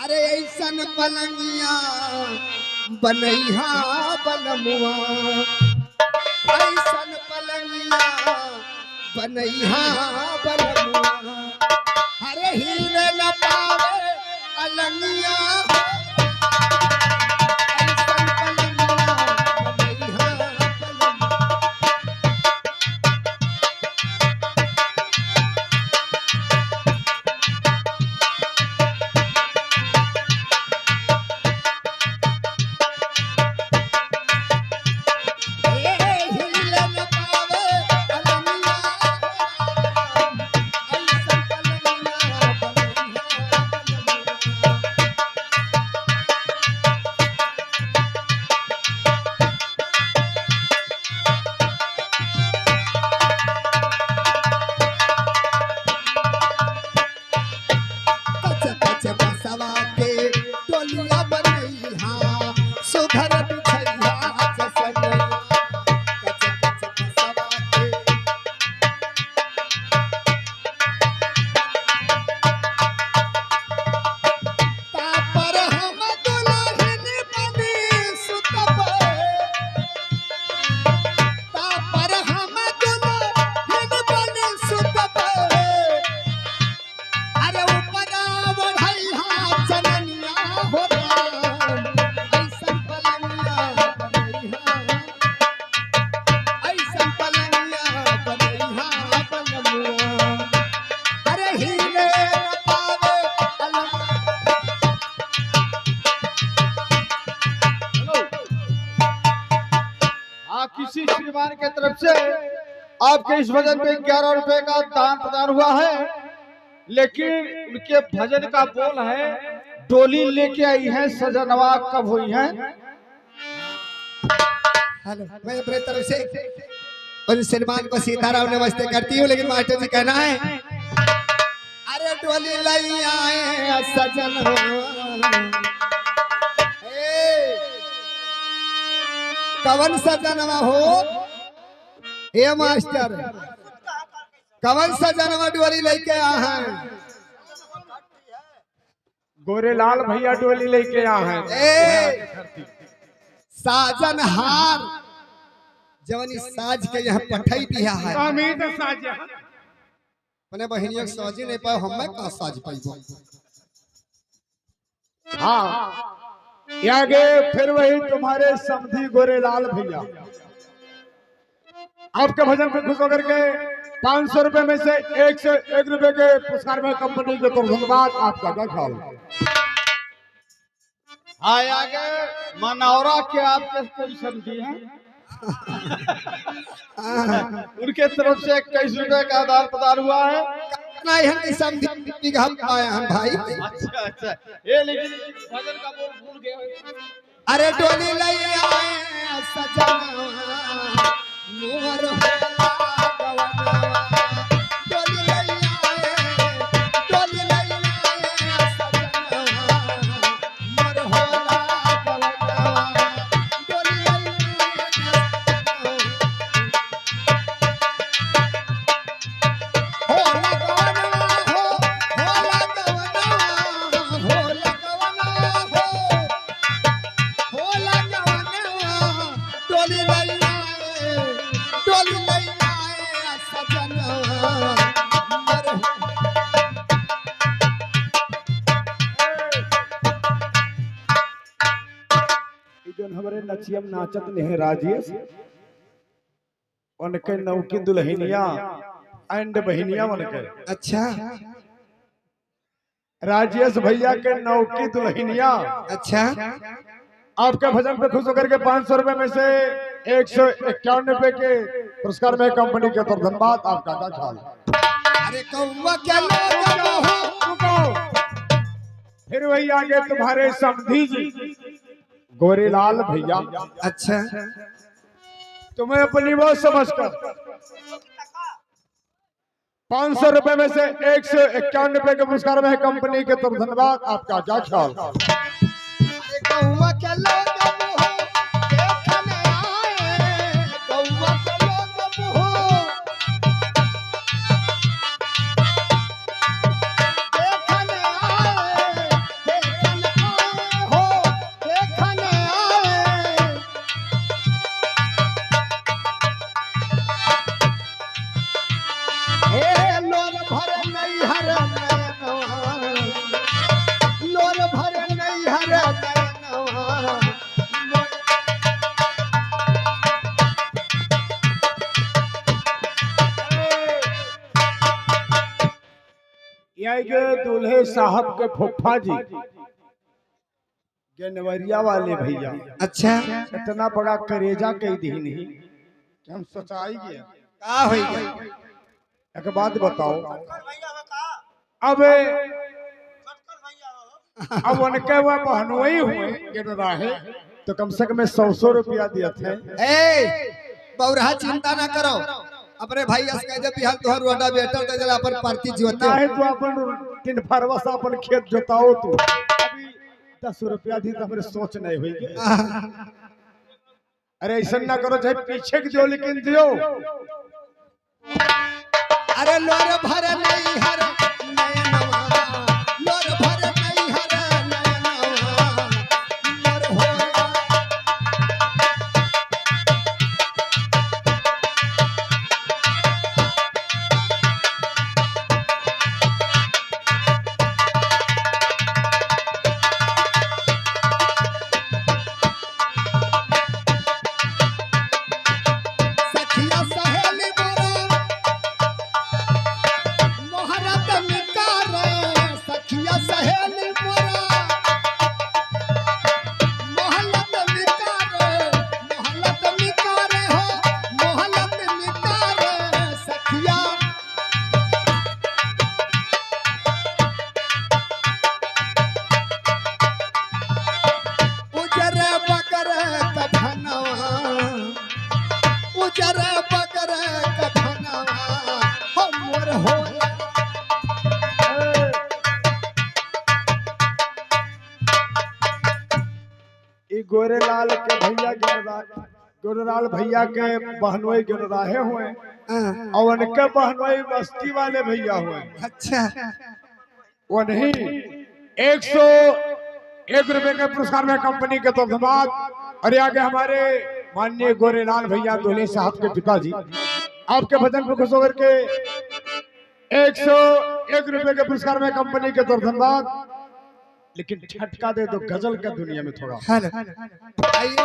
अरे ऐसन पलंगिया बनैहा बलमुआ, ऐसन पलंगिया बनैहा बलमुआ, अरे हीरे न पावे अलंगिया, ऐसन पलंगिया बनैहा बलमुआ। किसी श्रीमान के तरफ से आपके इस भजन पे 11 रुपए का दान प्रदान हुआ है, लेकिन उनके भजन का बोल है डोली लेके आई है सजनवा कब हुई है। हेलो, मैं अपने तरफ से उन श्रीमान को सीताराम नमस्ते करती हूँ, लेकिन मास्टर जी कहना है अरे डोली लाई आए सजनवा, कवन सजनवा हो ए मास्टर, कवन सजनवा डोली लेके आ है। गोरेलाल भैया डोली लेके आ है। साजन हार जवनी साज के यहाँ पठाई दिया है, मैंने बहनियों साजी नहीं पाओ, हम का साज पाइबो। हाँ आगे फिर वही तुम्हारे समधी गोरेलाल भैया आपके भजन पे खुश होकर के 500 रुपए में से 101 रुपए के पुरस्कार में कंपनी के तरफ धन्यवाद आपका ख्याल। हाँ आगे मनौरा के आपके कोई समझी हैं उनके तरफ से 21 रुपए का आदान प्रदान हुआ है। नहीं हम समझी हम आए हम भाई। अच्छा ये लेकिन भजन का बोल भूल गए। अरे डोली लई आए सजनवा मोर होला गवनवा, डोली लई आए सजनवा मोर होला गवनवा, डोली लई होला गवनवा हो, होला गवनवा, होला गवनवा हो, होला गवनवा, डोली लई आए सजनवा मोर जोन हमारे नचियम नाचत नहीं राजेश उनके नौकी दुल्हनिया एंड बहनिया उनके। अच्छा राजेश भैया के नौकी दुल्हनिया अच्छा आपके भजन पे खुश होकर के 500 रुपए में से 151 रुपए के पुरस्कार में कंपनी के तरफ धन्यवाद आपका ख्याल। अरे कौवा क्या लोग रुको फिर वही आगे तुम्हारे समधी जी गोरेलाल भैया। अच्छा तुम्हें अपनी बात समझकर 500 रुपए में से 151 रुपए के पुरस्कार में कंपनी के तरफ धन्यवाद आपका क्या ख्याल। अरे कौवा क्या लोग देखने आए, कौवा क्या लोग देखने आए, देखने यही के दूल्हे साहब के फुफ्फा जी जनवरिया वाले भैया अच्छा इतना बड़ा करेजा कह दी नहीं कि हम सोचाई गया। का होई गया? एक बात बताओ, अब उनके वह बहनोई हुए गिरदा है तो कम से कम 100 रुपया दिया थे। ए बौरहा चिंता ना करो, अपने भाई अस कह दे बिहार तोहर रोडा बेटर दे जला अपन पार्टी जोते काहे तो अपन 3 फरवा से अपन खेत जोताओ तू अभी 10 रुपया दी तो हमरे सोच नहीं हुई। अरे ऐसा ना करो, चाहे पीछे के दियो लेकिन दियो। अरे लोर भर नहीं हर नयनवा, लोर भर नहीं हर नयनवा, लोर हो सखिया सहेली मोरा मोहरत निकारे, सखिया सहेली मोरा मोहलत निकारे हो, मोहलत निकारे सखिया। उजर बकर कफनवा, उजर बकर कफनवा हमर होला। ई गोरेलाल के भैया गोरेलाल भैया के बहनोई गिरदाहे हुए और उनके बहनोई बस्ती वाले भैया हुए। अच्छा वही 101 रुपए के पुरस्कार में कंपनी के तो धन्यवाद। और आगे हमारे माननीय गोरेलाल भैया दूल्हे साहब के पिताजी आपके भजन पर खुश होकर के 101 रुपए के पुरस्कार में कंपनी के तो धन्यवाद। लेकिन झटका दे दो गजल का दुनिया में थोड़ा। हेलो आइए